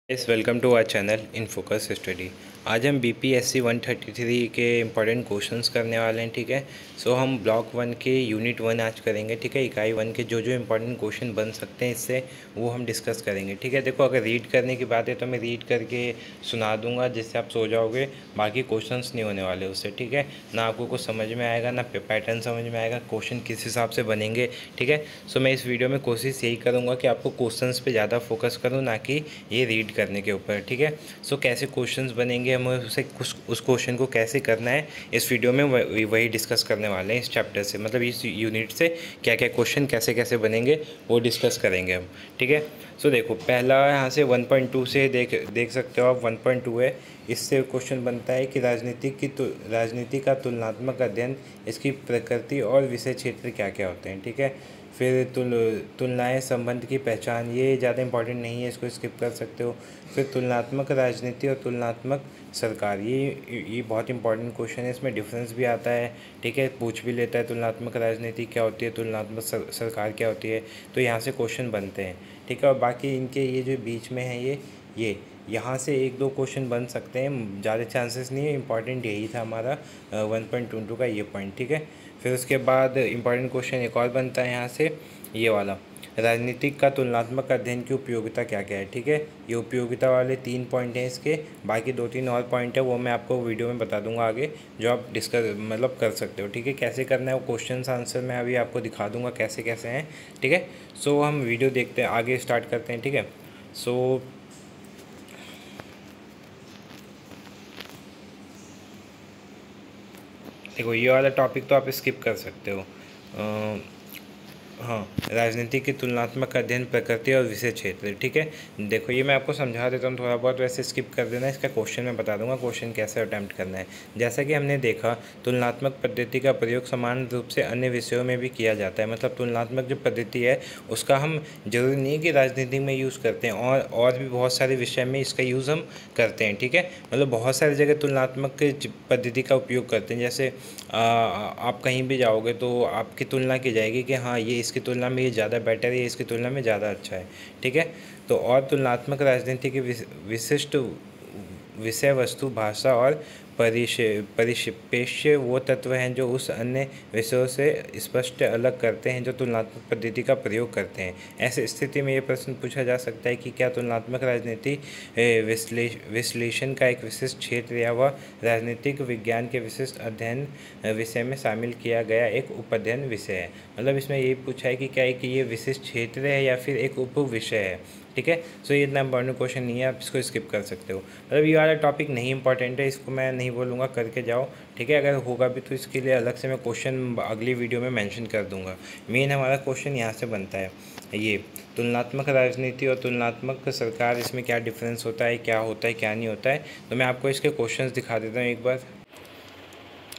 Yes, welcome to our channel in focus study. आज हम BPSC 133 के इम्पोर्टेंट क्वेश्चंस करने वाले हैं। ठीक है, सो हम ब्लॉक 1 के यूनिट 1 आज करेंगे। ठीक है, इकाई 1 के जो जो इम्पोर्टेंट क्वेश्चन बन सकते हैं इससे वो हम डिस्कस करेंगे। ठीक है, देखो अगर रीड करने की बात है तो मैं रीड करके सुना दूंगा जिससे आप सो जाओगे, बाकी क्वेश्चंस नहीं होने वाले उससे। ठीक है, ना आपको कुछ समझ में आएगा ना पैटर्न समझ में आएगा, क्वेश्चन किस हिसाब से बनेंगे। ठीक है, सो मैं इस वीडियो में कोशिश यही करूँगा कि आपको क्वेश्चन पर ज़्यादा फोकस करूँ, ना कि ये रीड करने के ऊपर। ठीक है, सो कैसे क्वेश्चंस बनेंगे, हमें उसे उस क्वेश्चन को कैसे करना है, इस वीडियो में वही डिस्कस करने वाले हैं। इस चैप्टर से मतलब इस यूनिट से क्या क्या क्वेश्चन कैसे कैसे बनेंगे वो डिस्कस करेंगे हम। ठीक है, सो देखो पहला यहाँ से 1.2 से देख सकते हो आप। 1.2 है, इससे क्वेश्चन बनता है कि राजनीति का तुलनात्मक अध्ययन, इसकी प्रकृति और विषय क्षेत्र क्या क्या होते हैं। ठीक है, फिर तुलनाएं, संबंध की पहचान, ये ज़्यादा इंपॉर्टेंट नहीं है, इसको स्किप कर सकते हो। फिर तुलनात्मक राजनीति और तुलनात्मक सरकार, ये बहुत इंपॉर्टेंट क्वेश्चन है, इसमें डिफरेंस भी आता है। ठीक है, पूछ भी लेता है तुलनात्मक राजनीति क्या होती है, तुलनात्मक सरकार क्या होती है, तो यहाँ से क्वेश्चन बनते हैं। ठीक है, और बाकी इनके ये जो बीच में है ये यहाँ से एक दो क्वेश्चन बन सकते हैं, ज़्यादा चांसेस नहीं है। इंपॉर्टेंट यही था हमारा 1.22 का ये पॉइंट। ठीक है, फिर उसके बाद इंपॉर्टेंट क्वेश्चन एक और बनता है यहाँ से, ये वाला, राजनीतिक का तुलनात्मक अध्ययन की उपयोगिता क्या क्या है। ठीक है, ये उपयोगिता वाले 3 पॉइंट हैं इसके, बाकी 2-3 और पॉइंट है वो मैं आपको वीडियो में बता दूंगा आगे, जो आप डिस्कस मतलब कर सकते हो। ठीक है, कैसे करना है वो क्वेश्चन आंसर मैं अभी आपको दिखा दूंगा कैसे कैसे हैं। ठीक है, सो हम वीडियो देखते हैं, आगे स्टार्ट करते हैं। ठीक है, सो देखो ये वाला टॉपिक तो आप स्किप कर सकते हो। हाँ, राजनीति की तुलनात्मक अध्ययन, प्रकृति और विषय क्षेत्र। ठीक है, देखो ये मैं आपको समझा देता हूँ थोड़ा बहुत, वैसे स्किप कर देना, इसका क्वेश्चन मैं बता दूंगा क्वेश्चन कैसे अटैम्प्ट करना है। जैसा कि हमने देखा, तुलनात्मक पद्धति का प्रयोग समान रूप से अन्य विषयों में भी किया जाता है। मतलब तुलनात्मक जो पद्धति है उसका हम जरूरी नहीं है कि राजनीति में यूज़ करते हैं, और भी बहुत सारे विषय में इसका यूज़ हम करते हैं। ठीक है, मतलब बहुत सारी जगह तुलनात्मक पद्धति का उपयोग करते हैं। जैसे आप कहीं भी जाओगे तो आपकी तुलना की जाएगी कि हाँ ये इसकी तुलना में ये ज़्यादा बेटर है, ये इसकी तुलना में ज़्यादा अच्छा है। ठीक है, तो और तुलनात्मक राजनीति की विशिष्ट विषय वस्तु, भाषा और परिपेक्ष्य वो तत्व हैं जो उस अन्य विषयों से स्पष्ट अलग करते हैं जो तुलनात्मक पद्धति का प्रयोग करते हैं। ऐसी स्थिति में ये प्रश्न पूछा जा सकता है कि क्या तुलनात्मक राजनीति विश्लेषण का एक विशिष्ट क्षेत्र या वह राजनीतिक विज्ञान के विशिष्ट अध्ययन विषय में शामिल किया गया एक उपाध्ययन विषय है। मतलब इसमें ये पूछा है कि क्या एक ये विशिष्ट क्षेत्र है या फिर एक उप विषय है। ठीक है, सो ये इतना इंपॉर्टेंट क्वेश्चन नहीं है, आप इसको स्किप कर सकते हो। मतलब ये वाला टॉपिक नहीं इंपॉर्टेंट है, इसको मैं नहीं बोलूँगा करके जाओ। ठीक है, अगर होगा भी तो इसके लिए अलग से मैं क्वेश्चन अगली वीडियो में मेंशन कर दूंगा। मेन हमारा क्वेश्चन यहाँ से बनता है, ये तुलनात्मक राजनीति और तुलनात्मक सरकार, इसमें क्या डिफरेंस होता है, क्या होता है क्या नहीं होता है। तो मैं आपको इसके क्वेश्चन दिखा देता हूँ एक बार।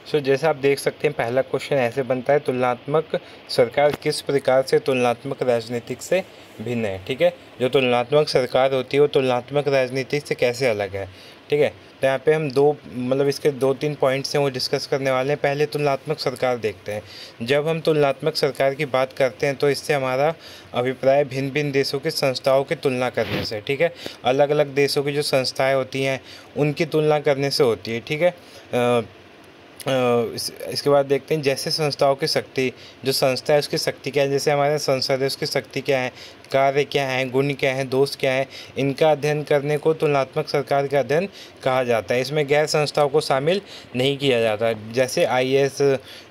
सो जैसे आप देख सकते हैं, पहला क्वेश्चन ऐसे बनता है, तुलनात्मक सरकार किस प्रकार से तुलनात्मक राजनीतिक से भिन्न है। ठीक है, जो तुलनात्मक सरकार होती है वो तुलनात्मक राजनीति से कैसे अलग है। ठीक है, तो यहाँ पे हम मतलब इसके 2-3 पॉइंट्स हैं वो डिस्कस करने वाले हैं। पहले तुलनात्मक सरकार देखते हैं। जब हम तुलनात्मक सरकार की बात करते हैं तो इससे हमारा अभिप्राय भिन्न भिन्न देशों की संस्थाओं की तुलना करने से। ठीक है, अलग अलग देशों की जो संस्थाएँ होती हैं उनकी तुलना करने से होती है। ठीक है, इसके बाद देखते हैं जैसे संस्थाओं की शक्ति, जो संस्था है उसकी शक्ति क्या है, जैसे हमारे संसद है उसकी शक्ति क्या है, कार्य क्या है, गुण क्या है, दोष क्या है, इनका अध्ययन करने को तुलनात्मक सरकार का अध्ययन कहा जाता है। इसमें गैर संस्थाओं को शामिल नहीं किया जाता, जैसे आईएएस,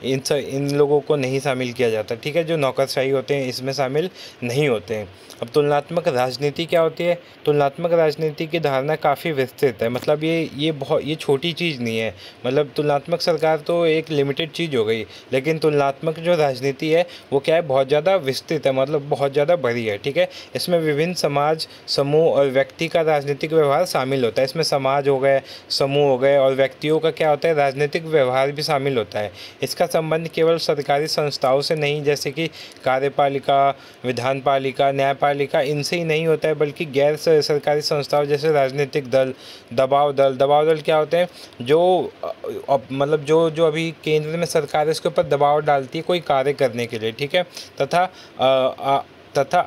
इन लोगों को नहीं शामिल किया जाता। ठीक है, जो नौकरशाही होते हैं इसमें शामिल नहीं होते हैं। अब तुलनात्मक राजनीति क्या होती है। तुलनात्मक राजनीति की धारणा काफ़ी विस्तृत है, मतलब ये छोटी चीज़ नहीं है। मतलब तुलनात्मक सरकार तो एक लिमिटेड चीज़ हो गई, लेकिन तुलनात्मक जो राजनीति है वो क्या है, बहुत ज़्यादा विस्तृत है, मतलब बहुत ज़्यादा बड़ी है। ठीक है, इसमें विभिन्न समाज, समूह और व्यक्ति का राजनीतिक व्यवहार शामिल होता है। इसमें समाज हो गए, समूह हो गए और व्यक्तियों का क्या होता है, राजनीतिक व्यवहार भी शामिल होता है। इसका संबंध केवल सरकारी संस्थाओं से नहीं, जैसे कि कार्यपालिका, विधानपालिका, न्यायपालिका, इनसे ही नहीं होता है, बल्कि गैर सरकारी संस्थाओं जैसे राजनीतिक दल, दबाव दल क्या होते हैं, जो मतलब जो अभी केंद्र में सरकार है उसके ऊपर दबाव डालती है कोई कार्य करने के लिए। ठीक है, तथा तथा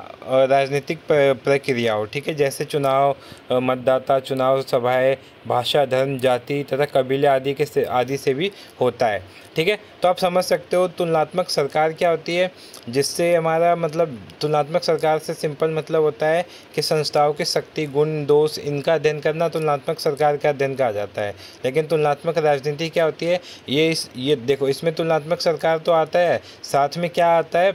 राजनीतिक प्रक्रियाओं, ठीक है, जैसे चुनाव, मतदाता चुनाव सभाएं, भाषा, धर्म, जाति तथा कबीले आदि से भी होता है। ठीक है, तो आप समझ सकते हो तुलनात्मक सरकार क्या होती है, जिससे हमारा मतलब तुलनात्मक सरकार से सिंपल मतलब होता है कि संस्थाओं की शक्ति, गुण, दोष इनका अध्ययन करना तुलनात्मक सरकार का अध्ययन कहा जाता है। लेकिन तुलनात्मक राजनीति क्या होती है, ये देखो, इसमें तुलनात्मक सरकार तो आता है, साथ में क्या आता है,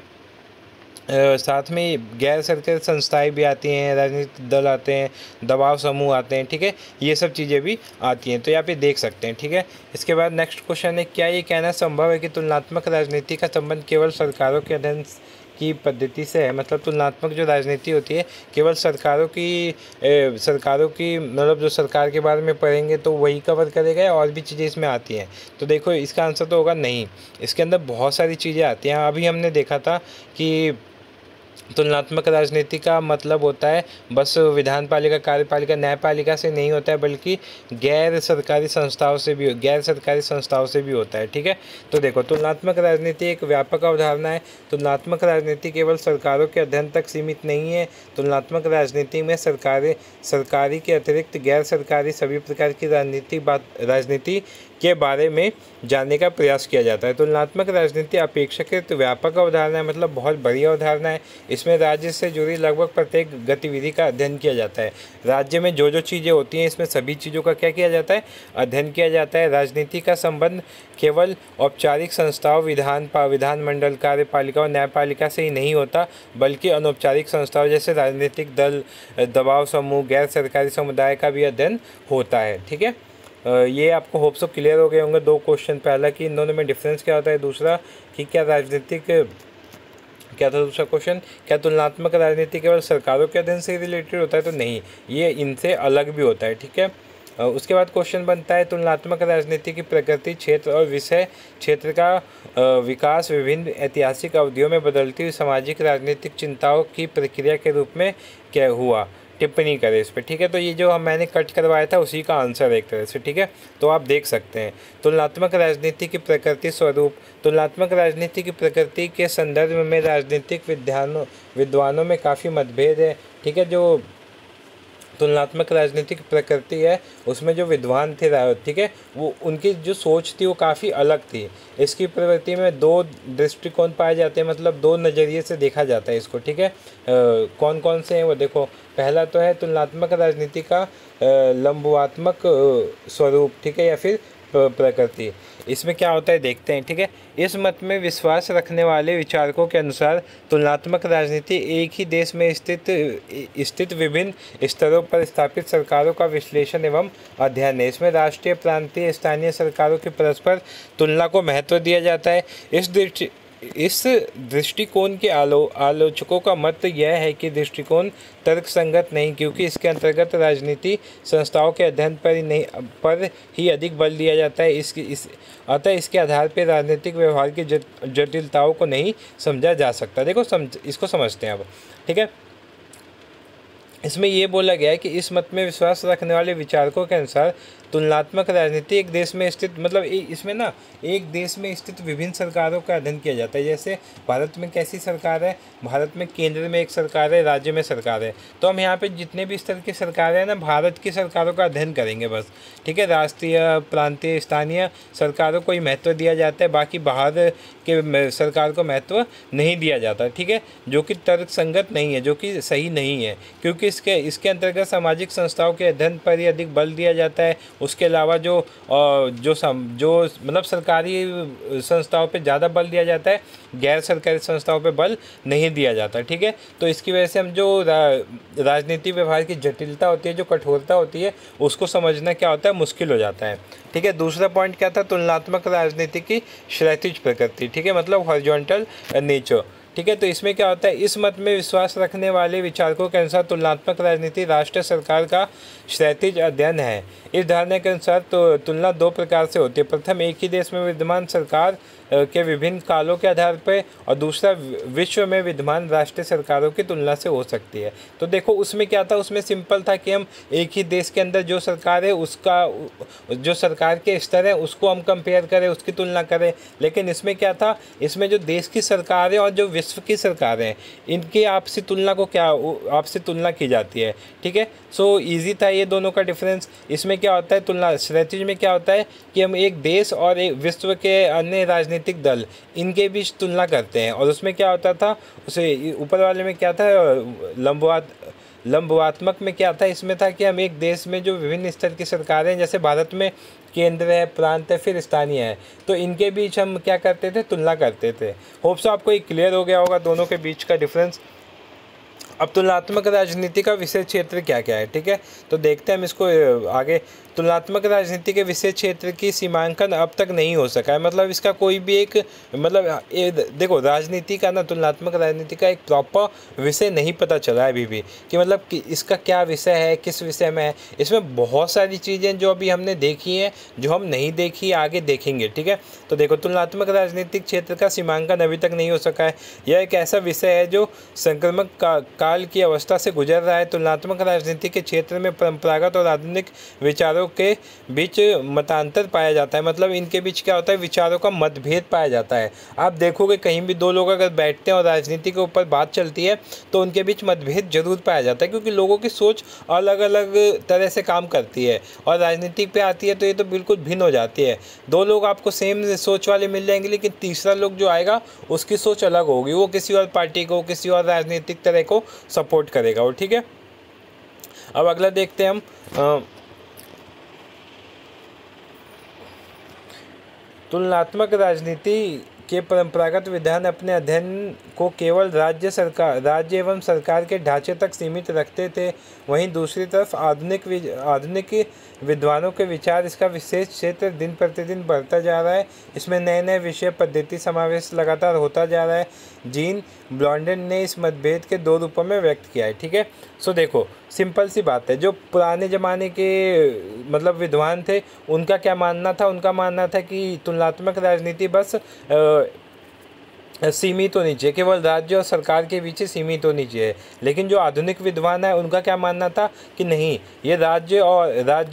साथ में गैर सरकारी संस्थाएं भी आती हैं, राजनीतिक दल आते हैं, दबाव समूह आते हैं। ठीक है, ये सब चीज़ें भी आती हैं, तो यहाँ पे देख सकते हैं। ठीक है, इसके बाद नेक्स्ट क्वेश्चन है, क्या ये कहना संभव है कि तुलनात्मक राजनीति का संबंध केवल सरकारों के अध्ययन की पद्धति से है? मतलब तुलनात्मक जो राजनीति होती है केवल सरकारों की मतलब जो सरकार के बारे में पढ़ेंगे तो वही कवर करेगा, और भी चीज़ें इसमें आती हैं? तो देखो, इसका आंसर तो होगा नहीं, इसके अंदर बहुत सारी चीज़ें आती हैं। अभी हमने देखा था कि तुलनात्मक राजनीति का मतलब होता है बस विधान पालिका, कार्यपालिका, न्यायपालिका से नहीं होता है, बल्कि गैर सरकारी संस्थाओं से भी होता है। ठीक है, तो देखो, तुलनात्मक राजनीति एक व्यापक अवधारणा है। तुलनात्मक राजनीति केवल सरकारों के अध्ययन तक सीमित नहीं है। तुलनात्मक राजनीति में सरकारी के अतिरिक्त गैर सरकारी सभी प्रकार की राजनीति के बारे में जानने का प्रयास किया जाता है। तुलनात्मक राजनीति अपेक्षाकृत व्यापक अवधारणा है, मतलब बहुत बड़ी अवधारणा है। इसमें राज्य से जुड़ी लगभग प्रत्येक गतिविधि का अध्ययन किया जाता है। राज्य में जो चीज़ें होती हैं, इसमें सभी चीज़ों का क्या किया जाता है, अध्ययन किया जाता है। राजनीति का संबंध केवल औपचारिक संस्थाओं, विधानमंडल, कार्यपालिका और न्यायपालिका से ही नहीं होता, बल्कि अनौपचारिक संस्थाओं जैसे राजनीतिक दल, दबाव समूह, गैर सरकारी समुदाय का भी अध्ययन होता है। ठीक है, ये आपको होप सो क्लियर हो गए होंगे 2 क्वेश्चन। पहला कि इन दोनों में डिफरेंस क्या होता है, दूसरा कि क्या था दूसरा क्वेश्चन, क्या तुलनात्मक राजनीति केवल सरकारों के अध्ययन से रिलेटेड होता है? तो नहीं, ये इनसे अलग भी होता है। ठीक है, उसके बाद क्वेश्चन बनता है, तुलनात्मक राजनीति की प्रकृति, क्षेत्र और विषय क्षेत्र का विकास विभिन्न ऐतिहासिक अवधियों में बदलती हुई सामाजिक राजनीतिक चिंताओं की प्रक्रिया के रूप में क्या हुआ, टिप्पणी करें इस पर। ठीक है, तो ये जो मैंने कट करवाया था उसी का आंसर एक तरह से। ठीक है, तो आप देख सकते हैं तुलनात्मक राजनीति की प्रकृति, स्वरूप। तुलनात्मक राजनीति की प्रकृति के संदर्भ में राजनीतिक विद्वानों में काफ़ी मतभेद है। ठीक है, जो तुलनात्मक राजनीतिक प्रकृति है उसमें जो विद्वान थे, ठीक है, वो उनकी जो सोच थी वो काफ़ी अलग थी। इसकी प्रवृत्ति में 2 दृष्टिकोण पाए जाते हैं, मतलब 2 नज़रिए से देखा जाता है इसको। ठीक है, कौन कौन से हैं वो देखो। पहला तो है तुलनात्मक राजनीति का लंबवात्मक स्वरूप, ठीक है, या फिर प्रकृति। इसमें क्या होता है देखते हैं। ठीक है, इस मत में विश्वास रखने वाले विचारकों के अनुसार तुलनात्मक राजनीति एक ही देश में स्थित विभिन्न स्तरों पर स्थापित सरकारों का विश्लेषण एवं अध्ययन है। इसमें राष्ट्रीय, प्रांतीय, स्थानीय सरकारों की परस्पर तुलना को महत्व दिया जाता है। इस दृष्टिकोण के आलोचकों का मत यह है कि दृष्टिकोण तर्कसंगत नहीं, क्योंकि इसके अंतर्गत राजनीति संस्थाओं के अध्ययन पर ही अधिक बल दिया जाता है। अतः इसके आधार पर राजनीतिक व्यवहार की जटिलताओं को नहीं समझा जा सकता। देखो, इसको समझते हैं अब। ठीक है, इसमें ये बोला गया है कि इस मत में विश्वास रखने वाले विचारकों के अनुसार तुलनात्मक राजनीति एक देश में स्थित, मतलब इसमें ना एक देश में स्थित विभिन्न सरकारों का अध्ययन किया जाता है। जैसे भारत में कैसी सरकार है, भारत में केंद्र में एक सरकार है, राज्य में सरकार है। तो हम यहाँ पे जितने भी स्तर की सरकारें हैं ना, भारत की सरकारों का अध्ययन करेंगे बस। ठीक है, राष्ट्रीय, प्रांतीय, स्थानीय सरकारों को ही महत्व दिया जाता है, बाकी बाहर के सरकार को महत्व नहीं दिया जाता। ठीक है, जो कि तर्कसंगत नहीं है, जो कि सही नहीं है, क्योंकि इसके अंतर्गत सामाजिक संस्थाओं के अध्ययन पर ही अधिक बल दिया जाता है। उसके अलावा जो मतलब सरकारी संस्थाओं पे ज़्यादा बल दिया जाता है, गैर सरकारी संस्थाओं पे बल नहीं दिया जाता। ठीक है, तो इसकी वजह से हम जो राजनीति व्यवहार की जटिलता होती है, जो कठोरता होती है, उसको समझना क्या होता है, मुश्किल हो जाता है। ठीक है, दूसरा पॉइंट क्या था, तुलनात्मक राजनीति की क्षैतिज प्रकृति। ठीक है, मतलब हॉरिजॉन्टल नेचर। ठीक है, तो इसमें क्या होता है, इस मत में विश्वास रखने वाले विचारकों के अनुसार तुलनात्मक राजनीति राष्ट्रीय सरकार का क्षैतिज अध्ययन है। इस धारणा के अनुसार तो तुलना 2 प्रकार से होती है। प्रथम, एक ही देश में विद्यमान सरकार के विभिन्न कालों के आधार पर, और दूसरा विश्व में विद्यमान राष्ट्रीय सरकारों की तुलना से हो सकती है। तो देखो उसमें क्या था, उसमें सिंपल था कि हम एक ही देश के अंदर जो सरकार है उसका जो सरकार के स्तर है उसको हम कंपेयर करें, उसकी तुलना करें। लेकिन इसमें क्या था, इसमें जो देश की सरकार है और जो विश्व की सरकार है इनकी आपसी तुलना को क्या आपसी तुलना की जाती है। ठीक है, सो इजी था ये दोनों का डिफरेंस। इसमें क्या होता है, तुलना स्ट्रेटजी में क्या होता है कि हम एक देश और एक विश्व के अन्य राजनीतिक दल इनके बीच तुलना करते हैं। और उसमें क्या होता था, उसे ऊपर वाले में क्या था, लंबवात्मक में क्या था, इसमें था कि हम एक देश में जो विभिन्न स्तर की सरकारें हैं, जैसे भारत में केंद्र है, प्रांत है, फिर स्थानीय है, तो इनके बीच हम क्या करते थे, तुलना करते थे। होप सो आपको ये क्लियर हो गया होगा दोनों के बीच का डिफरेंस। अब तुलनात्मक राजनीति का विषय क्षेत्र क्या क्या है, ठीक है, तो देखते हैं हम इसको आगे। तुलनात्मक राजनीति के विषय क्षेत्र की सीमांकन अब तक नहीं हो सका है, मतलब इसका कोई भी एक देखो राजनीति का ना, तुलनात्मक राजनीति का एक प्रॉपर विषय नहीं पता चला है अभी भी कि मतलब कि इसका क्या विषय है, किस विषय में है। इसमें बहुत सारी चीज़ें जो अभी हमने देखी हैं, जो हम नहीं देखी आगे देखेंगे। ठीक है, तो देखो तुलनात्मक राजनीतिक क्षेत्र का सीमांकन अभी तक नहीं हो सका है। यह एक ऐसा विषय है जो संक्रमक काल की अवस्था से गुजर रहा है। तुलनात्मक राजनीति के क्षेत्र में परंपरागत और आधुनिक विचारों के बीच मतांतर पाया जाता है, मतलब इनके बीच क्या होता है, विचारों का मतभेद पाया जाता है। आप देखोगे कहीं भी दो लोग अगर बैठते हैं और राजनीति के ऊपर बात चलती है तो उनके बीच मतभेद जरूर पाया जाता है, क्योंकि लोगों की सोच अलग अलग तरह से काम करती है और राजनीति पे आती है तो ये तो बिल्कुल भिन्न हो जाती है। दो लोग आपको सेम सोच वाले मिल जाएंगे, लेकिन तीसरा लोग जो आएगा उसकी सोच अलग होगी, वो किसी और पार्टी को, किसी और राजनीतिक तरह को सपोर्ट करेगा वो। ठीक है, अब अगला देखते हैं हम तुलनात्मक राजनीति के परंपरागत विधान अपने अध्ययन को केवल राज्य एवं सरकार के ढांचे तक सीमित रखते थे। वहीं दूसरी तरफ आधुनिक विद्वानों के विचार इसका विशेष क्षेत्र दिन प्रतिदिन बढ़ता जा रहा है। इसमें नए नए विषय पद्धति समावेश लगातार होता जा रहा है। जीन ब्लॉन्डेन ने इस मतभेद के दो रूपों में व्यक्त किया है। ठीक है, सो देखो सिंपल सी बात है, जो पुराने ज़माने के मतलब विद्वान थे उनका क्या मानना था, उनका मानना था कि तुलनात्मक राजनीति बस सीमित होनी चाहिए, केवल राज्य और सरकार के बीच सीमित होनी चाहिए। लेकिन जो आधुनिक विद्वान है उनका क्या मानना था कि नहीं, ये राज्य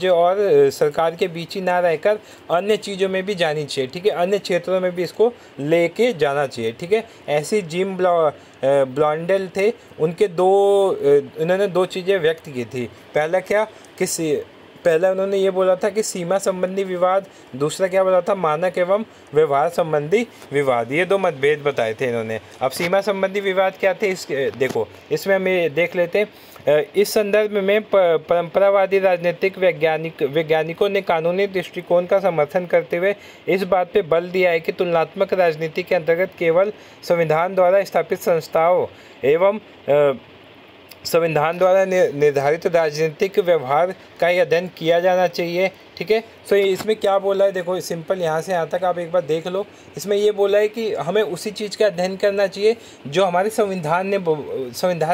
और सरकार के बीच ही ना रहकर अन्य चीज़ों में भी जानी चाहिए। ठीक है, अन्य क्षेत्रों में भी इसको लेके जाना चाहिए। ठीक है, ऐसी जिम ब्लॉन्डेल थे, उन्होंने दो चीज़ें व्यक्त की थी। पहला उन्होंने ये बोला था कि सीमा संबंधी विवाद, दूसरा क्या बोला था, मानक एवं व्यवहार संबंधी विवाद। ये दो मतभेद बताए थे इन्होंने। अब सीमा संबंधी विवाद क्या थे, देखो इसमें हम देख लेते हैं। इस संदर्भ में परंपरावादी राजनीतिक वैज्ञानिकों ने कानूनी दृष्टिकोण का समर्थन करते हुए इस बात पे बल दिया है कि तुलनात्मक राजनीति के अंतर्गत केवल संविधान द्वारा स्थापित संस्थाओं एवं संविधान द्वारा निर्धारित राजनीतिक व्यवहार का ही अध्ययन किया जाना चाहिए। ठीक है, सो इसमें क्या बोला है, देखो सिंपल यहाँ से यहाँ तक आप एक बार देख लो। इसमें ये बोला है कि हमें उसी चीज़ का अध्ययन करना चाहिए जो हमारे संविधान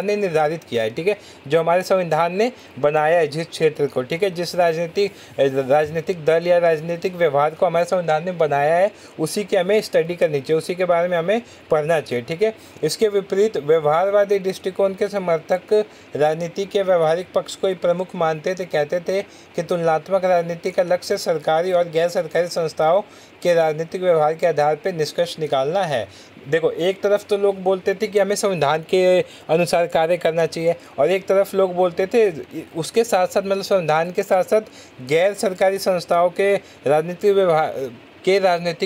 ने निर्धारित किया है। ठीक है, जो हमारे संविधान ने बनाया है जिस क्षेत्र को, ठीक है, जिस राजनीतिक दल या राजनीतिक व्यवहार को हमारे संविधान ने बनाया है उसी की हमें स्टडी करनी चाहिए, उसी के बारे में हमें पढ़ना चाहिए। ठीक है, इसके विपरीत व्यवहारवादी दृष्टिकोण के समर्थक राजनीति के व्यवहारिक पक्ष को ही प्रमुख मानते थे। कहते थे कि तुलनात्मक राजनीति का लक्ष्य सरकारी और गैर सरकारी संस्थाओं के राजनीतिक व्यवहार के आधार पर निष्कर्ष निकालना है। देखो एक तरफ तो लोग बोलते थे कि हमें संविधान के अनुसार कार्य करना चाहिए, और एक तरफ लोग बोलते थे उसके साथ साथ मतलब संविधान के साथ साथ गैर सरकारी संस्थाओं के राजनीतिक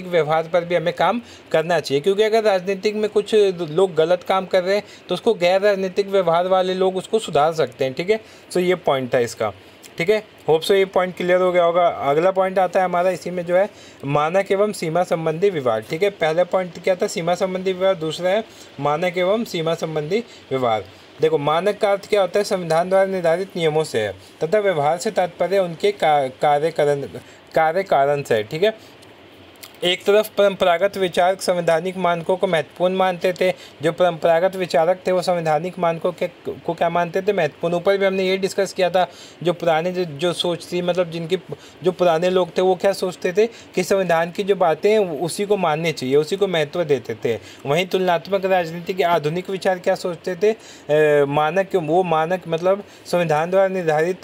व्यवहार पर भी हमें काम करना चाहिए, क्योंकि अगर राजनीतिक में कुछ लोग गलत काम कर रहे हैं तो उसको गैर राजनीतिक व्यवहार वाले लोग उसको सुधार सकते हैं। ठीक है, सो ये पॉइंट था इसका। ठीक है, होप सो ये पॉइंट क्लियर हो गया होगा। अगला पॉइंट आता है हमारा इसी में जो है मानक एवं सीमा संबंधी विवाद। ठीक है, पहला पॉइंट क्या था, सीमा संबंधी विवाद, दूसरा है मानक एवं सीमा संबंधी विवाद। देखो मानक का अर्थ क्या होता है, संविधान द्वारा निर्धारित नियमों से है, तथा व्यवहार से तात्पर्य उनके कार्य कारण से है। ठीक है, एक तरफ परंपरागत विचारक संवैधानिक मानकों को महत्वपूर्ण मानते थे, जो परंपरागत विचारक थे वो संवैधानिक मानकों को क्या मानते थे, महत्वपूर्ण। ऊपर भी हमने ये डिस्कस किया था, जो पुराने जो सोच थी, मतलब जिनकी जो पुराने लोग थे वो क्या सोचते थे कि संविधान की जो बातें हैं उसी को माननी चाहिए, उसी को महत्व देते थे। वहीं तुलनात्मक राजनीति के आधुनिक विचार क्या सोचते थे, मानक, वो मानक मतलब संविधान द्वारा निर्धारित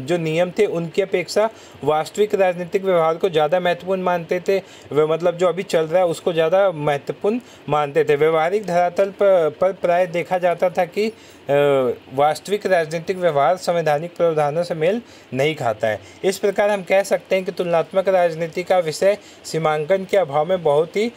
जो नियम थे उनकी अपेक्षा वास्तविक राजनीतिक व्यवहार को ज़्यादा महत्वपूर्ण मानते थे। वे मतलब जो अभी चल रहा है उसको ज़्यादा महत्वपूर्ण मानते थे। व्यवहारिक धरातल पर प्राय देखा जाता था कि वास्तविक राजनीतिक व्यवहार संवैधानिक प्रावधानों से मेल नहीं खाता है। इस प्रकार हम कह सकते हैं कि तुलनात्मक राजनीति का विषय सीमांकन के अभाव में बहुत ही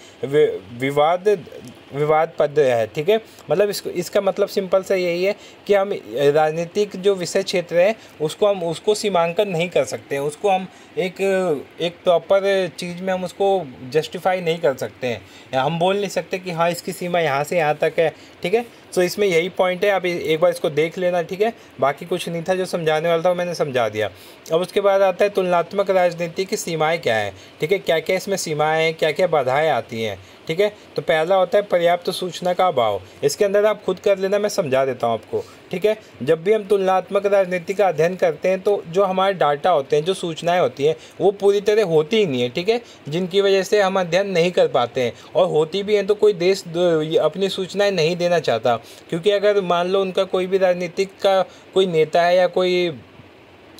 विवादपद है। ठीक है, मतलब इसका मतलब सिंपल सा यही है कि हम राजनीतिक जो विषय क्षेत्र है उसको सीमांकन नहीं कर सकते हैं, उसको हम एक प्रॉपर चीज़ में हम उसको जस्टिफाई नहीं कर सकते हैं। हम बोल नहीं सकते कि हाँ इसकी सीमा यहाँ से यहाँ तक है। ठीक है, तो इसमें यही पॉइंट है। आप एक बार इसको देख लेना। ठीक है, बाकी कुछ नहीं था, जो समझाने वाला था मैंने समझा दिया। अब उसके बाद आता है तुलनात्मक राजनीति की सीमाएं क्या हैं। ठीक है, क्या क्या इसमें सीमाएं हैं, क्या क्या बाधाएं आती हैं। ठीक है, तो पहला होता है पर्याप्त सूचना का अभाव। इसके अंदर आप खुद कर लेना, मैं समझा देता हूँ आपको। ठीक है, जब भी हम तुलनात्मक राजनीति का अध्ययन करते हैं तो जो हमारे डाटा होते हैं, जो सूचनाएं होती हैं, वो पूरी तरह होती ही नहीं है। ठीक है, जिनकी वजह से हम अध्ययन नहीं कर पाते हैं, और होती भी हैं तो कोई देश अपनी सूचनाएं नहीं देना चाहता, क्योंकि अगर मान लो उनका कोई भी राजनीतिक का कोई नेता है या कोई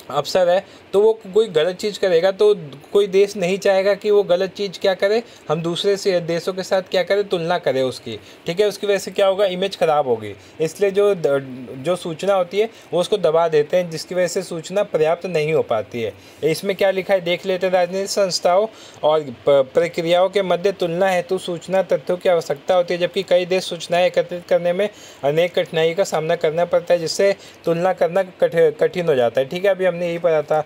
अफसर है तो वो कोई गलत चीज़ करेगा तो कोई देश नहीं चाहेगा कि वो गलत चीज़ क्या करे, हम दूसरे से देशों के साथ क्या करें, तुलना करें उसकी। ठीक है, उसकी वजह से क्या होगा, इमेज ख़राब होगी। इसलिए जो सूचना होती है वो उसको दबा देते हैं, जिसकी वजह से सूचना पर्याप्त नहीं हो पाती है। इसमें क्या लिखा है देख लेते हैं। राजनीतिक संस्थाओं और प्रक्रियाओं के मध्य तुलना हेतु सूचना तथ्यों की आवश्यकता होती है, जबकि कई देश सूचनाएँ एकत्रित करने में अनेक कठिनाई का सामना करना पड़ता है, जिससे तुलना करना कठिन हो जाता है। ठीक है, अभी हमने यही पढ़ा था।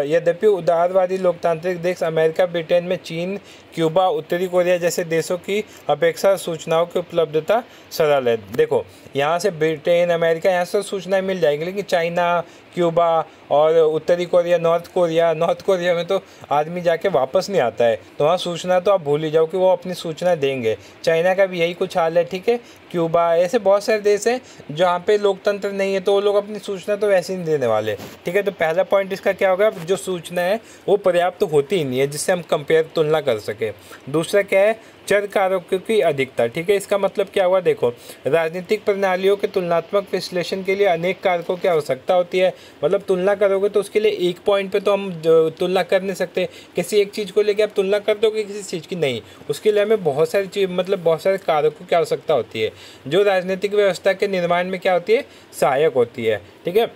यद्यपि उदारवादी लोकतांत्रिक देश अमेरिका, ब्रिटेन में चीन, क्यूबा, उत्तरी कोरिया जैसे देशों की अपेक्षा सूचनाओं की उपलब्धता सरल है। देखो यहाँ से ब्रिटेन, अमेरिका, यहाँ से सूचनाएं मिल जाएंगी, लेकिन चाइना, क्यूबा और उत्तरी कोरिया, नॉर्थ कोरिया में तो आदमी जाके वापस नहीं आता है, तो वहाँ सूचना तो आप भूल ही जाओ कि वो अपनी सूचना देंगे। चाइना का भी यही कुछ हाल है। ठीक है, क्यूबा, ऐसे बहुत सारे देश हैं जहाँ पे लोकतंत्र नहीं है, तो वो लोग अपनी सूचना तो वैसे ही नहीं देने वाले। ठीक है, तो पहला पॉइंट इसका क्या होगा, जो सूचना है वो पर्याप्त होती ही नहीं है जिससे हम कंपेयर तुलना कर सके। दूसरा क्या है, चर कारकों की अधिकता। ठीक है, इसका मतलब क्या हुआ, देखो राजनीतिक प्रणालियों के तुलनात्मक विश्लेषण के लिए अनेक कारकों की आवश्यकता होती है। मतलब तुलना करोगे तो उसके लिए एक पॉइंट पे तो हम तुलना कर नहीं सकते, किसी एक चीज़ को लेकर आप तुलना कर दोगे किसी चीज़ की, नहीं। उसके लिए हमें बहुत सारी चीज़, मतलब बहुत सारे कारकों की आवश्यकता होती है, जो राजनीतिक व्यवस्था के निर्माण में क्या होती है, सहायक होती है। ठीक है,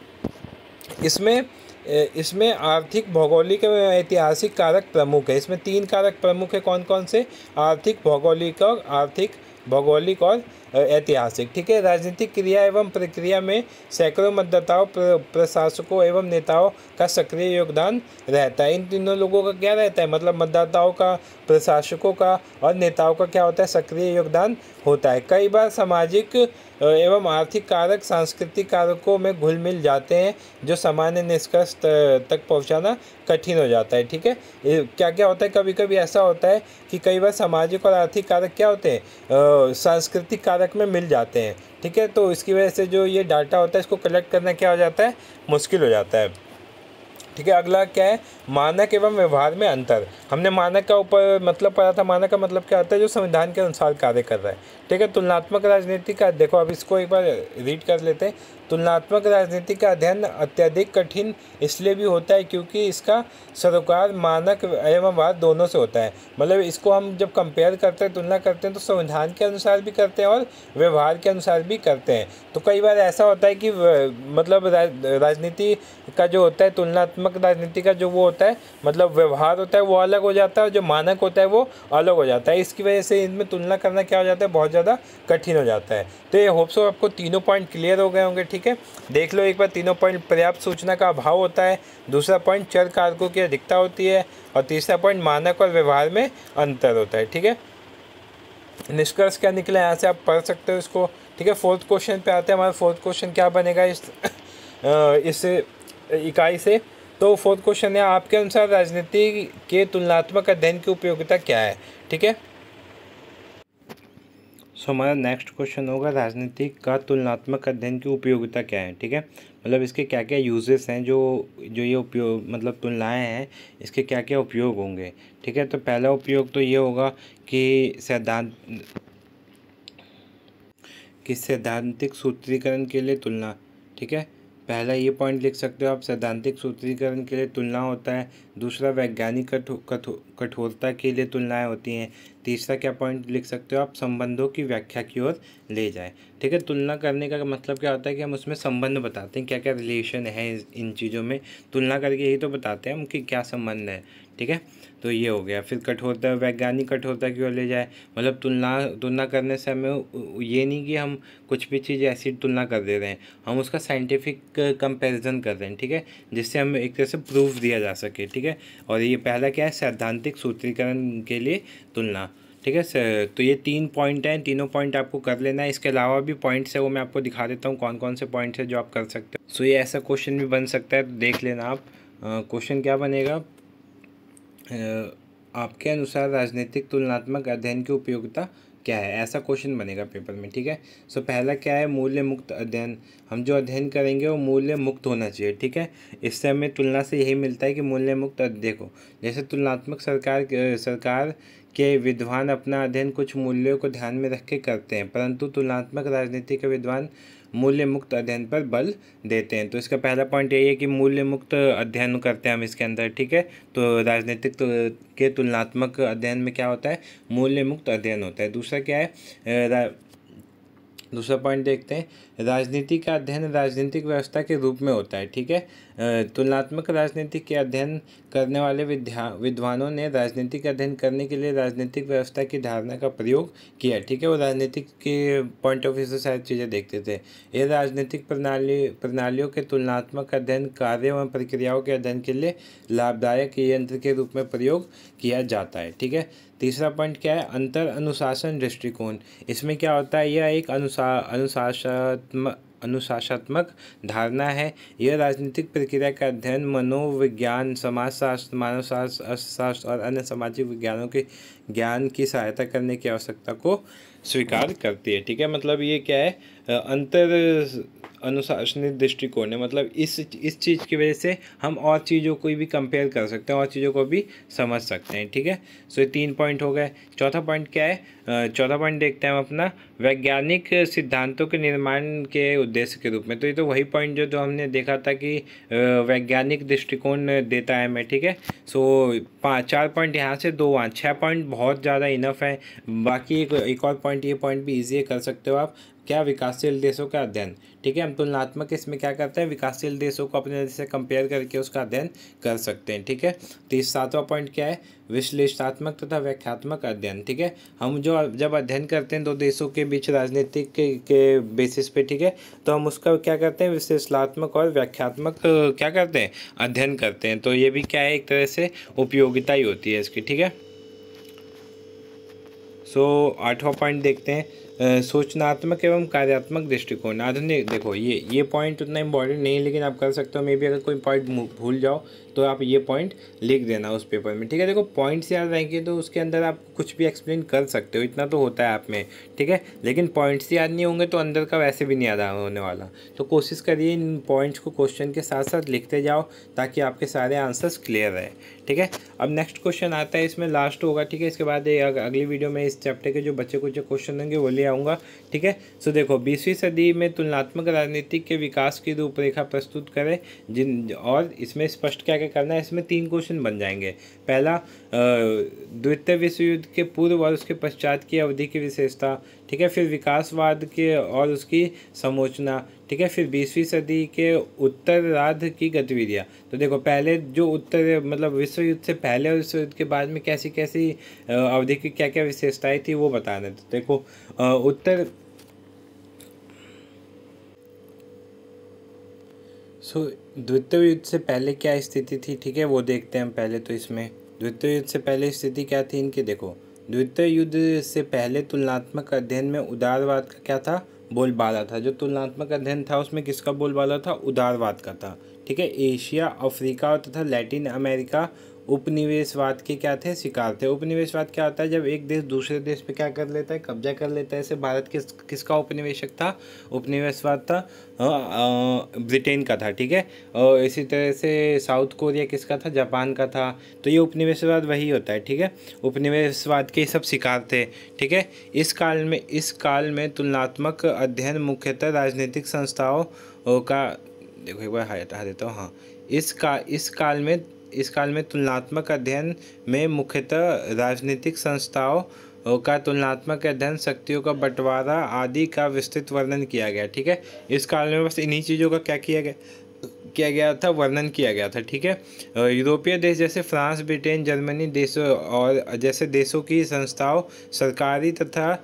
इसमें आर्थिक, भौगोलिक एवं ऐतिहासिक कारक प्रमुख है। इसमें 3 कारक प्रमुख है, कौन कौन से, आर्थिक, भौगोलिक और ऐतिहासिक। ठीक है, राजनीतिक क्रिया एवं प्रक्रिया में सैकड़ों मतदाताओं, प्रशासकों एवं नेताओं का सक्रिय योगदान रहता है। इन तीनों लोगों का क्या रहता है, मतलब मतदाताओं का, प्रशासकों का और नेताओं का क्या होता है, सक्रिय योगदान होता है। कई बार सामाजिक एवं आर्थिक कारक सांस्कृतिक कारकों में घुल मिल जाते हैं, जो सामान्य निष्कर्ष तक पहुंचाना कठिन हो जाता है। ठीक है, क्या क्या होता है, कभी कभी ऐसा होता है कि कई बार सामाजिक और आर्थिक कारक क्या होते हैं, सांस्कृतिक कारक में मिल जाते हैं। ठीक है, तो इसकी वजह से जो ये डाटा होता है इसको कलेक्ट करना क्या हो जाता है, मुश्किल हो जाता है। ठीक है, अगला क्या है, मानक एवं व्यवहार में अंतर। हमने मानक का ऊपर मतलब पढ़ा था। मानक का मतलब क्या होता है, जो संविधान के अनुसार कार्य कर रहा है। ठीक है, तुलनात्मक राजनीति का, देखो अब इसको एक बार रीड कर लेते हैं। तुलनात्मक राजनीति का अध्ययन अत्यधिक कठिन इसलिए भी होता है क्योंकि इसका सरोकार मानक एवं व्यवहार दोनों से होता है। मतलब इसको हम जब कंपेयर करते हैं, तुलना करते हैं, तो संविधान के अनुसार भी करते हैं और व्यवहार के अनुसार भी करते हैं। तो कई बार ऐसा होता है कि मतलब राजनीति का जो होता है, तुलनात्मक राजनीति का जो वो होता है, मतलब व्यवहार होता है वो अलग हो जाता है, और जो मानक होता है वो अलग हो जाता है। इसकी वजह से इनमें तुलना करना क्या हो जाता है, बहुत ज़्यादा कठिन हो जाता है। तो ये होप सो आपको तीनों पॉइंट क्लियर हो गए होंगे। ठीक है, देख लो एक बार तीनों पॉइंट। पर्याप्त सूचना का अभाव होता है, दूसरा पॉइंट चर कारकों की अधिकता होती है, और तीसरा पॉइंट मानक और व्यवहार में अंतर होता है। ठीक है, निष्कर्ष क्या निकला यहाँ से आप पढ़ सकते हो इसको। ठीक है, 4th क्वेश्चन पे आते हैं। हमारा 4th क्वेश्चन क्या बनेगा इस इकाई से, तो फोर्थ क्वेश्चन है, आपके अनुसार राजनीति के तुलनात्मक अध्ययन की उपयोगिता क्या है। ठीक है, सो हमारा नेक्स्ट क्वेश्चन होगा, राजनीति का तुलनात्मक अध्ययन की उपयोगिता क्या है। ठीक है, मतलब इसके क्या क्या यूजेस हैं, जो जो ये उपयोग मतलब तुलनाएं हैं, इसके क्या क्या उपयोग होंगे। ठीक है, तो पहला उपयोग तो ये होगा कि सैद्धांतिक सूत्रीकरण के लिए तुलना। ठीक है, पहला ये पॉइंट लिख सकते हो आप, सैद्धांतिक सूत्रीकरण के लिए तुलना होता है। दूसरा, वैज्ञानिक कठोरता के लिए तुलनाएं होती हैं। तीसरा क्या पॉइंट लिख सकते हो आप, संबंधों की व्याख्या की ओर ले जाए। ठीक है, तुलना करने का मतलब क्या होता है कि हम उसमें संबंध बताते हैं, क्या क्या रिलेशन है इन चीज़ों में, तुलना करके यही तो बताते हैं हम कि क्या संबंध है। ठीक है, तो ये हो गया। फिर कठोरता, वैज्ञानिक कठोरता की ओर ले जाए, मतलब तुलना करने से हमें ये नहीं कि हम कुछ भी चीज़ ऐसी तुलना कर दे रहे हैं, हम उसका साइंटिफिक कंपैरिजन कर रहे हैं। ठीक है, जिससे हमें एक तरह से प्रूफ दिया जा सके। ठीक है, और ये पहला क्या है, सैद्धांतिक सूत्रीकरण के लिए तुलना। ठीक है सर, तो ये 3 पॉइंट हैं, तीनों पॉइंट आपको कर लेना है। इसके अलावा भी पॉइंट्स है, वो मैं आपको दिखा देता हूँ कौन कौन से पॉइंट्स हैं जो आप कर सकते हो। सो ये ऐसा क्वेश्चन भी बन सकता है, तो देख लेना आप। क्वेश्चन क्या बनेगा, आपके अनुसार राजनीतिक तुलनात्मक अध्ययन की उपयोगिता क्या है, ऐसा क्वेश्चन बनेगा पेपर में। ठीक है, सो पहला क्या है, मूल्य मुक्त अध्ययन। हम जो अध्ययन करेंगे वो मूल्य मुक्त होना चाहिए। ठीक है, इससे हमें तुलना से यही मिलता है कि मूल्य मुक्त देखो, जैसे तुलनात्मक सरकार के विद्वान अपना अध्ययन कुछ मूल्यों को ध्यान में रख के करते हैं, परंतु तुलनात्मक राजनीति के विद्वान मूल्य मुक्त अध्ययन पर बल देते हैं। तो इसका पहला पॉइंट यही है कि मूल्य मुक्त अध्ययन करते हैं हम इसके अंदर। ठीक है, तो राजनीतिक के तुलनात्मक अध्ययन में क्या होता है, मूल्य मुक्त अध्ययन होता है। दूसरा क्या है, दूसरा पॉइंट देखते हैं, राजनीति का अध्ययन राजनीतिक व्यवस्था के रूप में होता है। ठीक है, तुलनात्मक राजनीति के अध्ययन करने वाले विद्वानों ने राजनीतिक अध्ययन करने के लिए राजनीतिक व्यवस्था की धारणा का प्रयोग किया। ठीक है, वो राजनीतिक के पॉइंट ऑफ व्यू से सारी चीज़ें देखते थे। ये राजनीतिक प्रणालियों के तुलनात्मक अध्ययन कार्य एवं प्रक्रियाओं के अध्ययन के लिए लाभदायक यंत्र के रूप में प्रयोग किया जाता है। ठीक है, तीसरा पॉइंट क्या है, अंतर अनुशासन दृष्टिकोण। इसमें क्या होता है, यह एक अनुशासनात्मक धारणा है। यह राजनीतिक प्रक्रिया का अध्ययन मनोविज्ञान, समाजशास्त्र, मानवशास्त्र, अर्थशास्त्र और अन्य सामाजिक विज्ञानों के ज्ञान की सहायता करने की आवश्यकता को स्वीकार करती है। ठीक है, मतलब ये क्या है, अंतर अनुशासनिक दृष्टिकोण है, मतलब इस चीज़ की वजह से हम और चीज़ों को भी कंपेयर कर सकते हैं और चीज़ों को भी समझ सकते हैं। ठीक है, सो ये 3 पॉइंट हो गए। चौथा पॉइंट क्या है, चौथा पॉइंट देखते हैं हम अपना, वैज्ञानिक सिद्धांतों के निर्माण के उद्देश्य के रूप में। तो ये तो वही पॉइंट जो हमने देखा था कि वैज्ञानिक दृष्टिकोण देता है हमें। ठीक है, सो 4 पॉइंट यहाँ से 2 वहाँ, 6 पॉइंट बहुत ज़्यादा इनफ है। बाकी एक और पॉइंट, ये पॉइंट भी ईजी कर सकते हो आप, क्या, विकासशील देशों का अध्ययन। ठीक है, हम तुलनात्मक इसमें क्या करते हैं, विकासशील देशों को अपने देश से कंपेयर करके उसका अध्ययन कर सकते हैं। ठीक है, तो 7वां पॉइंट क्या है, विश्लेषणात्मक तथा व्याख्यात्मक अध्ययन। ठीक है, हम जब अध्ययन करते हैं 2 देशों के बीच राजनीतिक के बेसिस पे, ठीक है, तो हम उसका क्या करते हैं, विश्लेषणात्मक और व्याख्यात्मक क्या करते हैं, अध्ययन करते हैं। तो ये भी क्या है, एक तरह से उपयोगिता ही होती है इसकी। ठीक है, सो 8वां पॉइंट देखते हैं, सूचनात्मक एवं कार्यात्मक दृष्टिकोण। आधुनिक, देखो ये पॉइंट उतना इंपॉर्टेंट नहीं है, लेकिन आप कर सकते हो। मे बी अगर कोई पॉइंट भूल जाओ तो आप ये पॉइंट लिख देना उस पेपर में। ठीक है, देखो पॉइंट्स याद रहेंगे तो उसके अंदर आप कुछ भी एक्सप्लेन कर सकते हो, इतना तो होता है आप में। ठीक है, लेकिन पॉइंट्स याद नहीं होंगे तो अंदर का वैसे भी नहीं याद होने वाला। तो कोशिश करिए इन पॉइंट्स को क्वेश्चन के साथ साथ लिखते जाओ, ताकि आपके सारे आंसर्स क्लियर रहे। ठीक है, अब नेक्स्ट क्वेश्चन आता है, इसमें लास्ट होगा। ठीक है, इसके बाद अगली वीडियो में इस चैप्टर के जो बच्चे कुछ क्वेश्चन होंगे वो ले आऊँगा। ठीक है, सो देखो 20वीं सदी में तुलनात्मक राजनीति के विकास की रूपरेखा प्रस्तुत करें, और इसमें स्पष्ट क्या क्या करना है, इसमें 3 क्वेश्चन बन जाएंगे। पहला, द्वितीय विश्व युद्ध के पूर्व और उसके पश्चात की अवधि की विशेषता। ठीक है, फिर विकासवाद के और उसकी समोचना। ठीक है, फिर 20वीं सदी के उत्तरार्ध की गतिविधियाँ। तो देखो पहले जो मतलब विश्व युद्ध से पहले और विश्व युद्ध के बाद में कैसी कैसी अवधि की क्या क्या विशेषताएं थी वो बताना। तो देखो द्वितीय युद्ध से पहले क्या स्थिति थी, ठीक है, वो देखते हैं हम पहले। तो इसमें द्वितीय युद्ध से पहले स्थिति क्या थी इनकी, देखो द्वितीय युद्ध से पहले तुलनात्मक अध्ययन में उदारवाद का क्या था, बोलबाला था। जो तुलनात्मक अध्ययन था उसमें किसका बोलबाला था? उदारवाद का था। ठीक है, एशिया, अफ्रीका तथा लैटिन अमेरिका उपनिवेशवाद के क्या थे? शिकार थे। उपनिवेशवाद क्या होता है? जब एक देश दूसरे देश पे क्या कर लेता है? कब्जा कर लेता है। ऐसे भारत किसका उपनिवेशक था? उपनिवेशवाद था ब्रिटेन का था। ठीक है, और इसी तरह से साउथ कोरिया किसका था? जापान का था। तो ये उपनिवेशवाद वही होता है। ठीक है, उपनिवेशवाद के सब शिकार थे। ठीक है, इस काल में तुलनात्मक अध्ययन मुख्यतः राजनीतिक संस्थाओं का, देखो एक बार हटा देता हूँ। हाँ, इस काल में तुलनात्मक अध्ययन में मुख्यतः राजनीतिक संस्थाओं का तुलनात्मक अध्ययन, शक्तियों का बंटवारा आदि का विस्तृत वर्णन किया गया। ठीक है, इस काल में बस इन्हीं चीज़ों का क्या किया गया था? वर्णन किया गया था। ठीक है, यूरोपीय देश जैसे फ्रांस, ब्रिटेन, जर्मनी देशों और जैसे देशों की संस्थाओं सरकारी तथा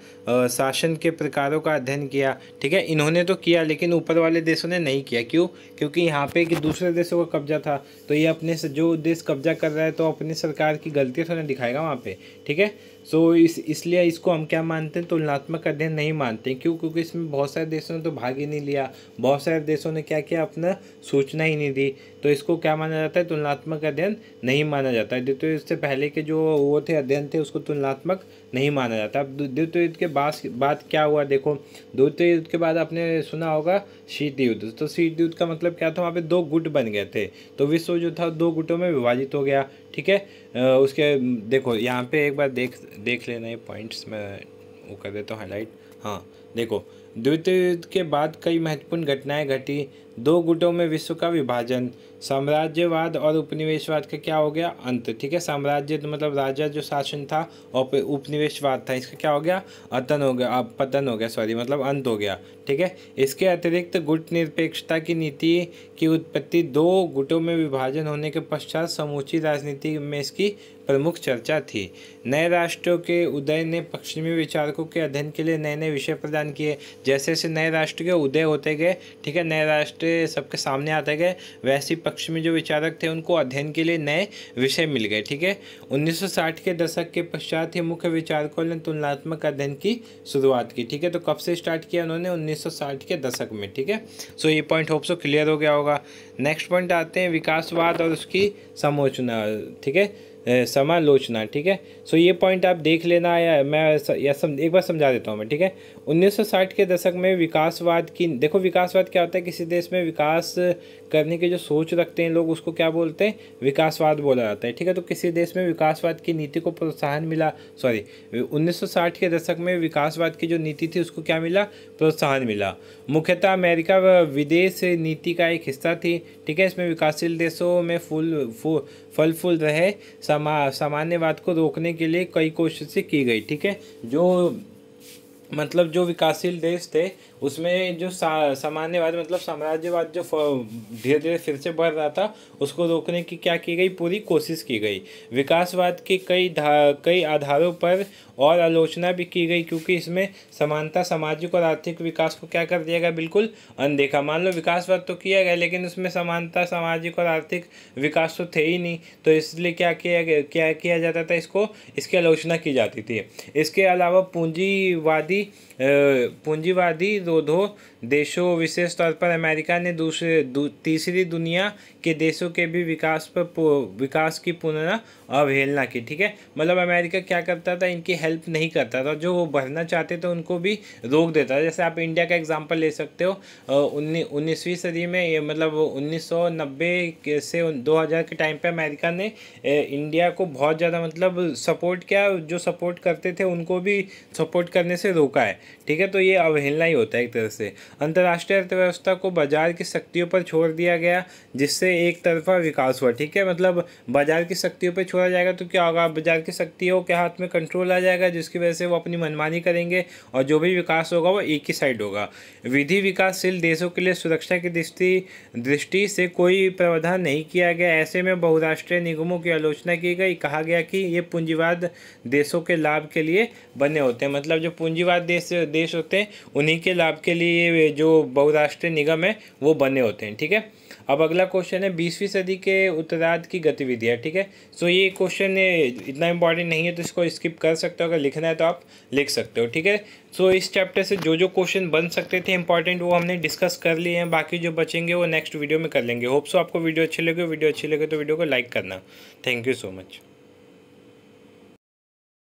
शासन के प्रकारों का अध्ययन किया। ठीक है, इन्होंने तो किया लेकिन ऊपर वाले देशों ने नहीं किया। क्यों? क्योंकि यहाँ पे कि दूसरे देशों का कब्जा था, तो ये अपने से जो देश कब्जा कर रहा है तो अपनी सरकार की गलती तो नहीं दिखाएगा वहाँ पे। ठीक है, सो इसलिए इसको हम क्या मानते हैं? तुलनात्मक अध्ययन नहीं मानते हैं। क्यों? क्योंकि इसमें बहुत सारे देशों ने तो भाग ही नहीं लिया, बहुत सारे देशों ने क्या किया? अपना सूचना ही नहीं दी, तो इसको क्या माना जाता है? तुलनात्मक अध्ययन नहीं माना जाता है। द्वितीय युद्ध से पहले के जो वो थे अध्ययन थे उसको तुलनात्मक नहीं माना जाता। अब द्वितीय युद्ध के बाद क्या हुआ? देखो, द्वितीय युद्ध के बाद आपने सुना होगा शीत युद्ध। तो शीत युद्ध का मतलब क्या था? वहाँ पे दो गुट बन गए थे, तो विश्व जो था दो गुटों में विभाजित हो गया। ठीक है, उसके देखो यहाँ पे एक बार देख लेना, ये पॉइंट्स में वो कर देता हूँ हाईलाइट। हाँ देखो, द्वितीय युद्ध के बाद कई महत्वपूर्ण घटनाएं घटी। दो गुटों में विश्व का विभाजन, साम्राज्यवाद और उपनिवेशवाद का क्या हो गया? अंत। ठीक है, साम्राज्य तो मतलब राजा जो शासन था, और उपनिवेशवाद था, इसका क्या हो गया? पतन हो गया, सॉरी, मतलब अंत हो गया। ठीक है, इसके अतिरिक्त गुट निरपेक्षता की नीति की उत्पत्ति, दो गुटों में विभाजन होने के पश्चात समूची राजनीति में इसकी प्रमुख चर्चा थी। नए राष्ट्रों के उदय ने पश्चिमी विचारकों के अध्ययन के लिए नए नए विषय प्रदान किए। जैसे जैसे नए राष्ट्र के उदय होते गए, ठीक है, नए राष्ट्र सबके सामने आते गए, वैसे ही पश्चिमी जो विचारक थे उनको अध्ययन के लिए नए विषय मिल गए। ठीक है, 1960 के दशक के पश्चात ही मुख्य विचारकों ने तुलनात्मक अध्ययन की शुरुआत की। ठीक है, तो कब से स्टार्ट किया उन्होंने? 1960 के दशक में। ठीक है, सो ये पॉइंट होप सो क्लियर हो गया होगा। नेक्स्ट पॉइंट आते हैं विकासवाद और उसकी समालोचना। ठीक है, समालोचना। ठीक है, सो ये पॉइंट आप देख लेना, या मैं एक बार समझा देता हूँ मैं। ठीक है, 1960 के दशक में विकासवाद की, देखो विकासवाद क्या होता है? किसी देश में विकास करने की जो सोच रखते हैं लोग उसको क्या बोलते हैं? विकासवाद बोला जाता है। ठीक है, तो किसी देश में विकासवाद की नीति को प्रोत्साहन मिला, 1960 के दशक में विकासवाद की जो नीति थी उसको क्या मिला? प्रोत्साहन मिला। मुख्यतः अमेरिका विदेश नीति का एक हिस्सा थी। ठीक है, इसमें विकासशील देशों में फल फूल रहे सामान्यवाद को रोकने के लिए कई कोशिशें की गई। ठीक है, जो विकासशील देश थे उसमें जो सामान्यवाद मतलब साम्राज्यवाद जो धीरे धीरे फिर से बढ़ रहा था उसको रोकने की क्या की गई? पूरी कोशिश की गई। विकासवाद के कई आधारों पर और आलोचना भी की गई, क्योंकि इसमें समानता, सामाजिक और आर्थिक विकास को क्या कर दिया गया? बिल्कुल अनदेखा। मान लो विकासवाद तो किया गया लेकिन उसमें समानता, सामाजिक और आर्थिक विकास तो थे ही नहीं, तो इसलिए क्या किया जाता था? इसकी आलोचना की जाती थी। इसके अलावा पूंजीवादी विरोधों देशों, विशेष तौर पर अमेरिका ने तीसरी दुनिया के देशों के भी विकास की पुनः अवहेलना की। ठीक है, मतलब अमेरिका क्या करता था? इनकी हेल्प नहीं करता था, जो वो बढ़ना चाहते थे उनको भी रोक देता था। जैसे आप इंडिया का एग्जांपल ले सकते हो, 19वीं सदी में, मतलब 1990 से 2000 के टाइम पे अमेरिका ने इंडिया को बहुत ज़्यादा मतलब सपोर्ट किया, जो सपोर्ट करते थे उनको भी सपोर्ट करने से रोका है। ठीक है, तो ये अवहेलना ही होता है एक तरह से। अंतर्राष्ट्रीय अर्थव्यवस्था को बाजार की शक्तियों पर छोड़ दिया गया, जिससे एक तरफा विकास हुआ। ठीक है, मतलब बाजार की शक्तियों पर छोड़ा जाएगा तो क्या होगा? बाजार की शक्तियों के हाथ में कंट्रोल आ जाएगा, जिसकी वजह से वो अपनी मनमानी करेंगे और जो भी विकास होगा वो एक ही साइड होगा। विकासशील देशों के लिए सुरक्षा की दृष्टि से कोई प्रावधान नहीं किया गया। ऐसे में बहुराष्ट्रीय निगमों की आलोचना की गई। कहा गया कि ये पूंजीवाद देशों के लाभ के लिए बने होते हैं, मतलब जो पूंजीवाद देश होते हैं उन्हीं के लाभ के लिए जो बहुराष्ट्रीय निगम है वो बने होते हैं। ठीक है, अब अगला क्वेश्चन है 20वीं सदी के उत्तरार्ध की गतिविधियाँ, ठीक है। सो ये क्वेश्चन इतना इंपॉर्टेंट नहीं है तो इसको स्किप कर सकते हो, अगर लिखना है तो आप लिख सकते हो, ठीक है। सो इस चैप्टर से जो जो क्वेश्चन बन सकते थे इंपॉर्टेंट वो हमने डिस्कस कर लिए हैं, बाकी जो बचेंगे वो नेक्स्ट वीडियो में कर लेंगे। होप सो आपको वीडियो अच्छी लगे तो वीडियो को लाइक करना। Thank you so much.